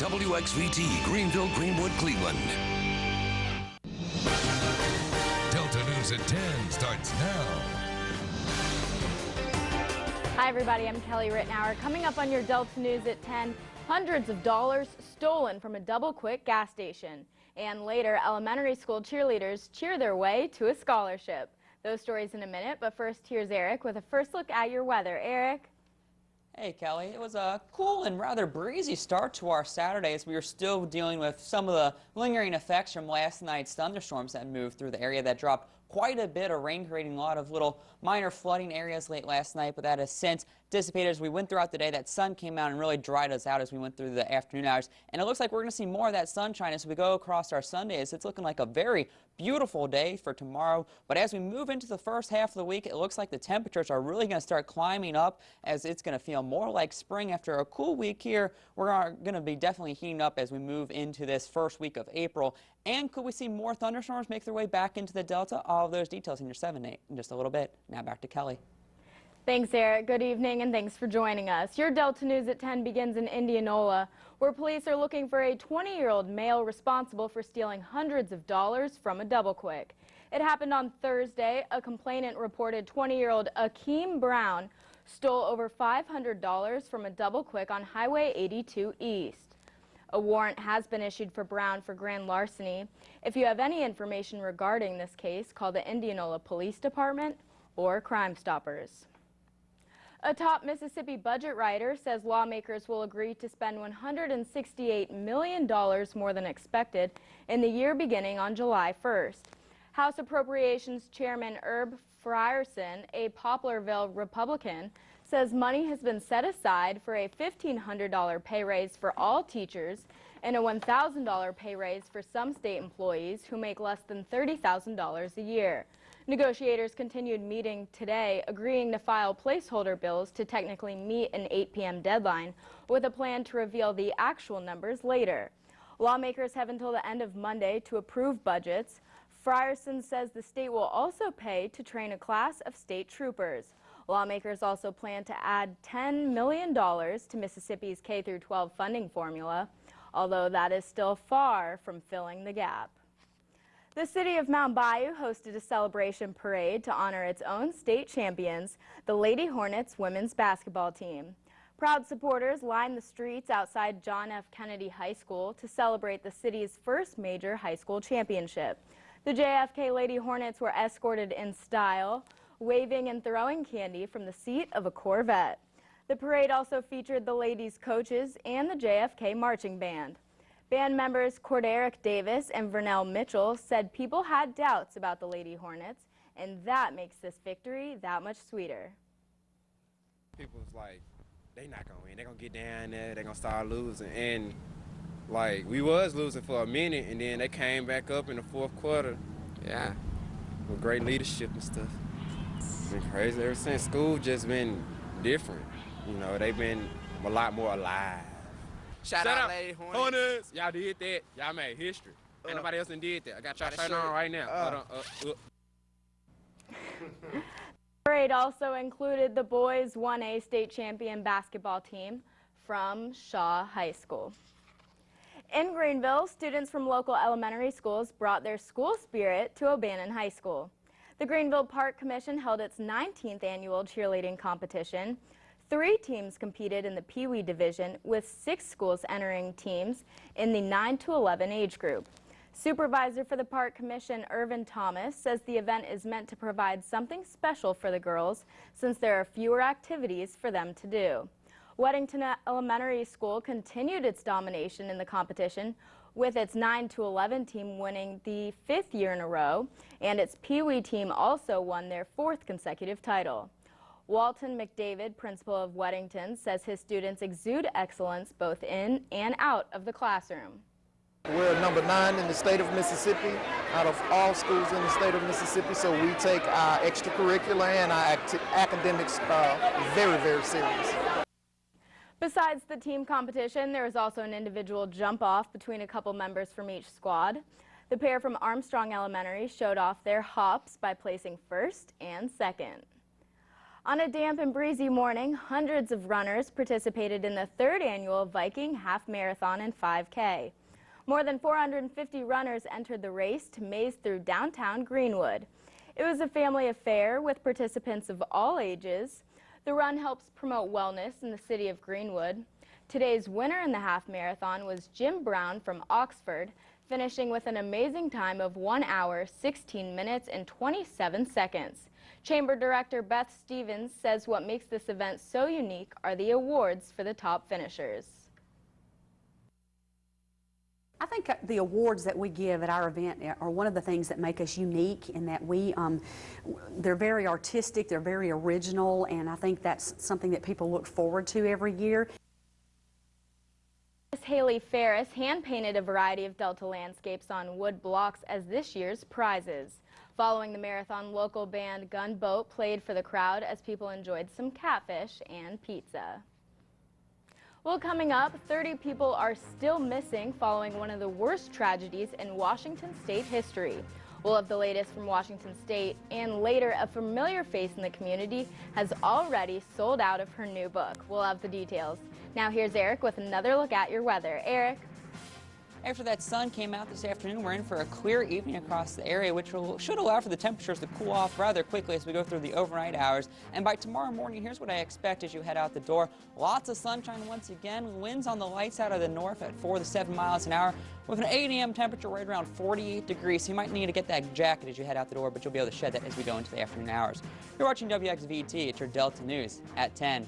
WXVT, Greenville, Greenwood, Cleveland. Delta News at 10 starts now. Hi everybody, I'm Kelly Rittenauer. Coming up on your Delta News at 10, hundreds of dollars stolen from a Double Quick gas station. And later, elementary school cheerleaders cheer their way to a scholarship. Those stories in a minute, but first here's Eric with a first look at your weather. Eric? Hey Kelly, it was a cool and rather breezy start to our Saturday as we were still dealing with some of the lingering effects from last night's thunderstorms that moved through the area that dropped quite a bit of rain, creating a lot of little minor flooding areas late last night, but that has since dissipated as we went throughout the day. That sun came out and really dried us out as we went through the afternoon hours, and it looks like we're going to see more of that sunshine as we go across our Sundays. It's looking like a very beautiful day for tomorrow, but as we move into the first half of the week, it looks like the temperatures are really going to start climbing up as it's going to feel more like spring after a cool week here. We're going to be definitely heating up as we move into this first week of April. And could we see more thunderstorms make their way back into the Delta? All of those details in your 7-8 in just a little bit. Now back to Kelly. Thanks, Eric. Good evening and thanks for joining us. Your Delta News at 10 begins in Indianola, where police are looking for a 20-year-old male responsible for stealing hundreds of dollars from a Double Quick. It happened on Thursday. A complainant reported 20-year-old Akeem Brown stole over $500 from a Double Quick on Highway 82 East. A warrant has been issued for Brown for grand larceny. If you have any information regarding this case, call the Indianola Police Department or Crime Stoppers. A top Mississippi budget writer says lawmakers will agree to spend $168 million more than expected in the year beginning on July 1st. House Appropriations Chairman Herb Frierson, a Poplarville Republican, says money has been set aside for a $1,500 pay raise for all teachers and a $1,000 pay raise for some state employees who make less than $30,000 a year. Negotiators continued meeting today, agreeing to file placeholder bills to technically meet an 8 p.m. deadline, with a plan to reveal the actual numbers later. Lawmakers have until the end of Monday to approve budgets. Frierson says the state will also pay to train a class of state troopers. Lawmakers also plan to add $10 million to Mississippi's K-12 funding formula, although that is still far from filling the gap. The city of Mount Bayou hosted a celebration parade to honor its own state champions, the Lady Hornets women's basketball team. Proud supporters lined the streets outside John F. Kennedy High School to celebrate the city's first major high school championship. The JFK Lady Hornets were escorted in style, waving and throwing candy from the seat of a Corvette. The parade also featured the ladies' coaches and the JFK marching band. Band members Corderic Davis and Vernell Mitchell said people had doubts about the Lady Hornets, and that makes this victory that much sweeter. People was like, they not gonna win, they gonna get down there, they gonna start losing, and like we was losing for a minute, and then they came back up in the fourth quarter, yeah, with great leadership and stuff. It's been crazy ever since. School just been different, you know, they've been a lot more alive. Shout out Lady Hornets. Y'all did that. Y'all made history. Ain't nobody else done did that. I got your shirt on right now. The parade also included the boys 1A state champion basketball team from Shaw High School. In Greenville, students from local elementary schools brought their school spirit to O'Bannon High School. The Greenville Park Commission held its 19th annual cheerleading competition. 3 teams competed in the Pee Wee division, with 6 schools entering teams in the 9 to 11 age group. Supervisor for the Park Commission, Irvin Thomas, says the event is meant to provide something special for the girls since there are fewer activities for them to do. Weddington Elementary School continued its domination in the competition, with its 9 to 11 team winning the 5th year in a row, and its Pee Wee team also won their 4th consecutive title. Walton McDavid, principal of Weddington, says his students exude excellence both in and out of the classroom. We're number 9 in the state of Mississippi out of all schools in the state of Mississippi, so we take our extracurricular and our academics very, very serious. Besides the team competition, there was also an individual jump-off between a couple members from each squad. The pair from Armstrong Elementary showed off their hops by placing 1st and 2nd. On a damp and breezy morning, hundreds of runners participated in the 3rd annual Viking Half Marathon and 5K. More than 450 runners entered the race to maze through downtown Greenwood. It was a family affair with participants of all ages. The run helps promote wellness in the city of Greenwood. Today's winner in the half marathon was Jim Brown from Oxford, finishing with an amazing time of 1 hour, 16 minutes, and 27 seconds. Chamber Director Beth Stevens says what makes this event so unique are the awards for the top finishers. I think the awards that we give at our event are one of the things that make us unique in that they're very artistic, they're very original, and I think that's something that people look forward to every year. Miss Haley Ferris hand-painted a variety of Delta landscapes on wood blocks as this year's prizes. Following the marathon, local band Gunboat played for the crowd as people enjoyed some catfish and pizza. Well, coming up, 30 people are still missing following one of the worst tragedies in Washington state history. We'll have the latest from Washington state, and later, a familiar face in the community has already sold out of her new book. We'll have the details. Now here's Eric with another look at your weather. Eric. After that sun came out this afternoon, we're in for a clear evening across the area, which should allow for the temperatures to cool off rather quickly as we go through the overnight hours. And by tomorrow morning, here's what I expect as you head out the door. Lots of sunshine once again. Winds on the light side of the north at 4 to 7 miles an hour with an 8 a.m. temperature right around 48 degrees. So you might need to get that jacket as you head out the door, but you'll be able to shed that as we go into the afternoon hours. You're watching WXVT. It's your Delta News at 10.